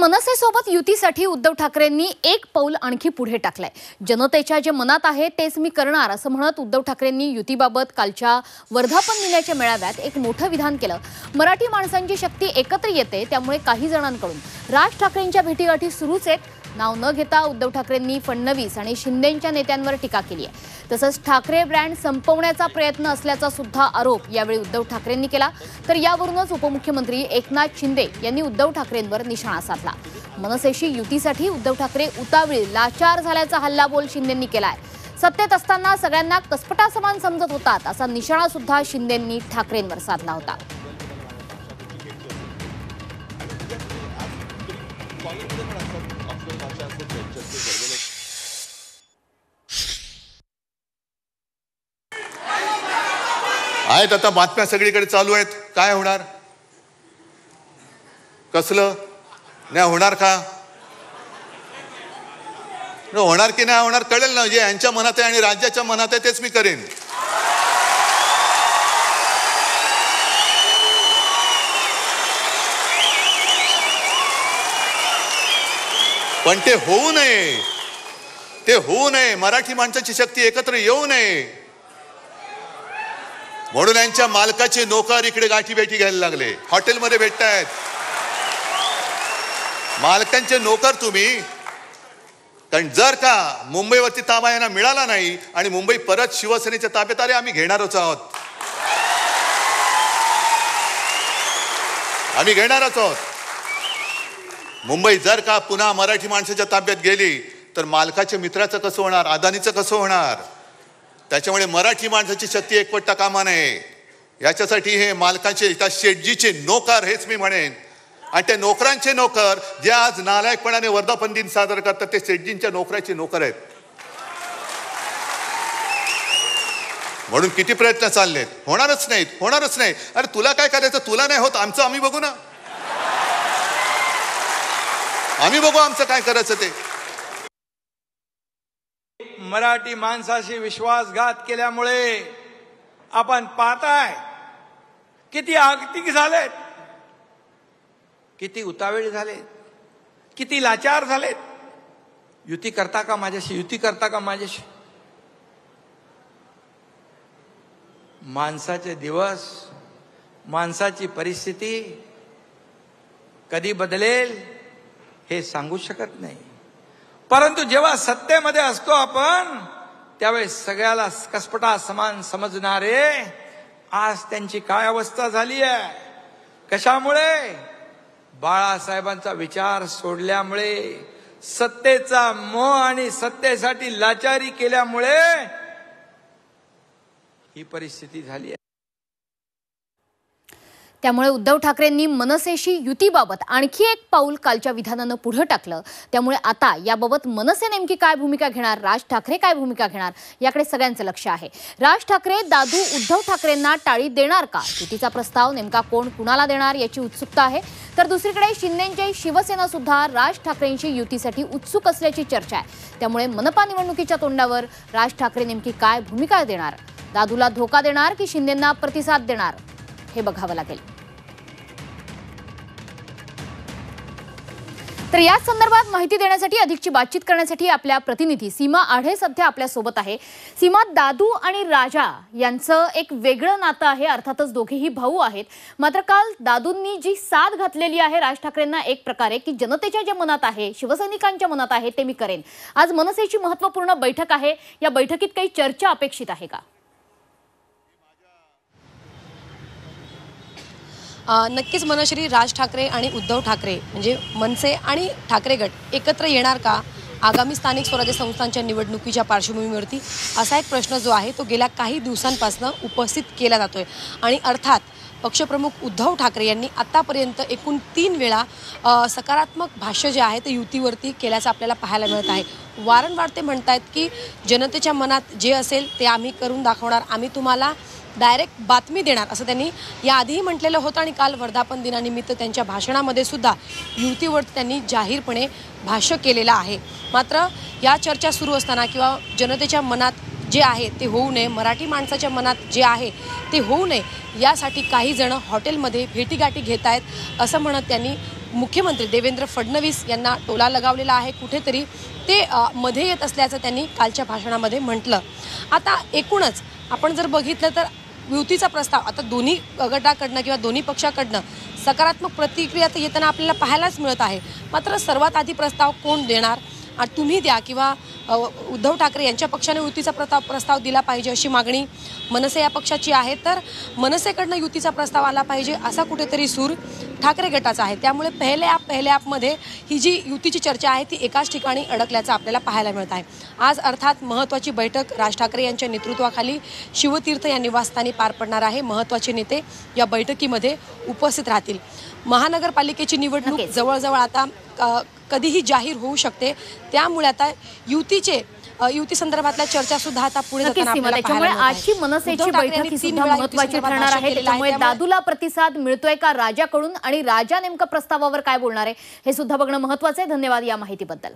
मनसेसोबत युतीसाठी उद्धव ठाकरेंनी एक पाऊल आणखी पुढे टाकलंय। जनतेच्या जे मनात आहे तेच मी करणार असं म्हणत उद्धव ठाकरेंनी युतीबाबत कालच्या वर्धापन दिनाच्या मेळाव्यात एक मोठं विधान केलं। मराठी माणसांची शक्ती एकत्र येते, त्यामुळे काही जणांकडून राज ठाकरेंच्या भेटीगाठी सुरूच आहेत। नाव न घेता उद्धव ठाकरेंनी फडणवीस आणि शिंदेंच्या नेत्यांवर टीका केली आहे। तसंच ठाकरे ब्रँड संपवण्याचा प्रयत्न असल्याचा सुद्धा आरोप यावेळी उद्धव ठाकरेंनी केला। तर यावरूनच उपमुख्यमंत्री एकनाथ शिंदे यांनी उद्धव ठाकरेंवर निशाणा साधला। मनसेशी युतीसाठी उद्धव ठाकरे उतावळी लाचार झाल्याचा हल्लाबोल शिंदेंनी केलाय। सत्तेत असताना सगळ्यांना कसपटासमान समजत होतात असा निशाणा सुद्धा शिंदेंनी ठाकरेंवर साधला होता। आहेत आता बातम्या सगळीकडे चालू आहेत। काय होणार, कसलं नाही होणार का, होणार की नाही होणार कळेल ना। जे यांच्या मनात आहे आणि राज्याच्या मनात आहे तेच मी करेन। पण ते होऊ नये, ते होऊ नये। मराठी माणसाची शक्ती एकत्र येऊ नये म्हणून यांच्या मालकाचे नोकर इकडे गाठी भेटी घ्यायला लागले, हॉटेलमध्ये भेटतायत। मालकांचे नोकर तुम्ही, कारण जर का मुंबईवरती ताबा यांना मिळाला नाही आणि मुंबई परत शिवसेनेच्या ताब्यात आले, आम्ही घेणारच आहोत, आम्ही घेणारच आहोत। मुंबई जर का पुन्हा मराठी माणसाच्या ताब्यात गेली तर मालकाच्या मित्राचं कसं होणार, अदानीचं कसं होणार। त्याच्यामुळे मराठी माणसाची शक्ती एकवटता कामा नये। याच्यासाठी हे मालकाचे त्या शेटजीचे नोकर, हेच मी म्हणेन, आणि त्या नोकरांचे नोकर जे आज नालायकपणाने वर्धापन दिन साजरा करतात ते शेटजींच्या नोकराचे नोकर आहेत। म्हणून किती प्रयत्न चाललेत, होणारच नाहीत, होणारच नाही। अरे तुला काय करायचं, तुला नाही होत, आमचं आम्ही बघू ना, आम्ही बघू आमचं काय करायचं ते। मराठी माणसाशी विश्वासघात केल्यामुळे आपण पाहताय किती आगतिक झालेत, किती उतावळे झालेत, किती लाचार झालेत। युती करता का माझ्याशी, युती करता का माझ्याशी। माणसाचे दिवस, माणसाची परिस्थिती कधी बदलेल हे सांगू शकत नाही, परंतु जेव्हा सत्तेमध्ये असतो आपण त्यावेळेस सगळ्याला कसपटा समान समजणारे आज त्यांची काय अवस्था झाली आहे। कशामुळे? बाळासाहेबांचा विचार सोडल्यामुळे, सत्तेचा मोह आणि सत्तेसाठी लाचारी केल्यामुळे ही परिस्थिती झाली आहे। त्यामुळे उद्धव ठाकरेंनी मनसेशी युतीबाबत आणखी एक पाऊल कालच्या विधानानं पुढे टाकलं। त्यामुळे आता याबाबत मनसे नेमकी काय भूमिका घेणार, राज ठाकरे काय भूमिका घेणार, याकडे सगळ्यांचं लक्ष आहे। राज ठाकरे दादू उद्धव ठाकरेंना टाळी देणार का, युतीचा प्रस्ताव नेमका कोण कुणाला देणार याची उत्सुकता आहे। तर दुसरीकडे शिंदेची शिवसेना सुद्धा राज ठाकरेंशी युतीसाठी उत्सुक असल्याची चर्चा आहे। त्यामुळे मनपा निवडणुकीच्या तोंडावर राज ठाकरे नेमकी काय भूमिका देणार, दादूला धोका देणार की शिंदेंना प्रतिसाद देणार, हे बघावं लागेल। तर या संदर्भात माहिती देण्यासाठी, अधिकची बातचीत करण्यासाठी आपल्या प्रतिनिधी सीमा आढे सध्या आपल्या सोबत आहे। सीमा, दादू आणि राजा यांचं एक वेगळं नातं आहे, अर्थातच दोघेही भाऊ आहेत। मात्र काल दादूंनी जी साथ घातलेली आहे राज ठाकरेंना एक प्रकारे, की जनतेच्या जे मनात आहे, शिवसैनिकांच्या मनात आहे ते मी करेन। आज मनसेची महत्त्वपूर्ण बैठक आहे, या बैठकीत काही चर्चा अपेक्षित आहे का? नक्कीच मनश्री, राज ठाकरे आणि उद्धव ठाकरे म्हणजे मनसे आणि ठाकरे गट एकत्र येणार का आगामी स्थानिक स्वराज्य संस्थांच्या निवडणुकीच्या पार्श्वभूमीवरती, असा एक प्रश्न जो आहे तो गेल्या काही दिवसांपासून उपस्थित केला जातोय। आणि अर्थात पक्षप्रमुख उद्धव ठाकरे यांनी आतापर्यंत एकूण 3 वेळा सकारात्मक भाष्य जे आहे ते युतीवरती केल्याचं आपल्याला पाहायला मिळत आहे। वारंवार ते म्हणतायत की जनतेच्या मनात जे असेल ते आम्ही करून दाखवणार, आम्ही तुम्हाला डायरेक्ट बातमी देणार, असं त्यांनी याआधीही म्हटलेलं होतं। आणि काल वर्धापन दिनानिमित्त त्यांच्या भाषणामध्ये सुद्धा युतीवर त्यांनी जाहीरपणे भाष्य केलेलं आहे। मात्र या चर्चा सुरू असताना किंवा जनतेच्या मनात जे आहे ते होऊ नये, मराठी माणसाच्या मनात जे आहे ते होऊ नये, यासाठी काही जण हॉटेलमध्ये भेटीगाठी घेत आहेत असं म्हणत त्यांनी मुख्यमंत्री देवेंद्र फडणवीस यांना टोला लगावलेला आहे, कुठेतरी ते मध्ये येत असल्याचं त्यांनी कालच्या भाषणामध्ये म्हटलं. आता एकूणच आपण जर बघितलं तर युतीचा प्रस्ताव आता दोन्ही गटाकडनं किंवा दोन्ही पक्षाकडनं सकारात्मक प्रतिक्रिया तर येताना आपल्याला पाहायलाच मिळत आहे. मात्र सर्वात आधी प्रस्ताव कोण देणार, तुम्ही द्या किंवा उद्धव ठाकरे यांच्या पक्षाने युतीचा प्रस्ताव दिला पाहिजे अशी मागणी मनसे या पक्षाची आहे. तर मनसेकडनं युतीचा प्रस्ताव आला पाहिजे असा कुठेतरी सूर ठाकरे गटाचा आहे. त्यामुळे पहिले ॲपमध्ये ही जी युतीची चर्चा आहे ती एकाच ठिकाणी अडकल्याचं आपल्याला पाहायला मिळत आहे. आज अर्थात महत्त्वाची बैठक राज ठाकरे यांच्या नेतृत्वाखाली शिवतीर्थ या निवासस्थानी पार पडणार आहे. महत्त्वाचे नेते या बैठकीमध्ये उपस्थित राहतील. महानगरपालिकेची निवडणूक जवळजवळ आता कधीही जाहीर होऊ शकते. त्यामुळे आता युती संदर्भातल्या चर्चा सुद्धा आता पुढे जाताना आपल्याला त्याच्यामुळे पाहायला मिळत आजची मनसेची बैठक ही सुद्धा महत्त्वाची ठरणार आहे. त्यामुळे दादूला प्रतिसाद मिळतोय का राजाकडून आणि राजा नेमकं प्रस्तावावर काय बोलणार आहे हे सुद्धा बघणं महत्त्वाचं आहे. धन्यवाद या माहितीबद्दल.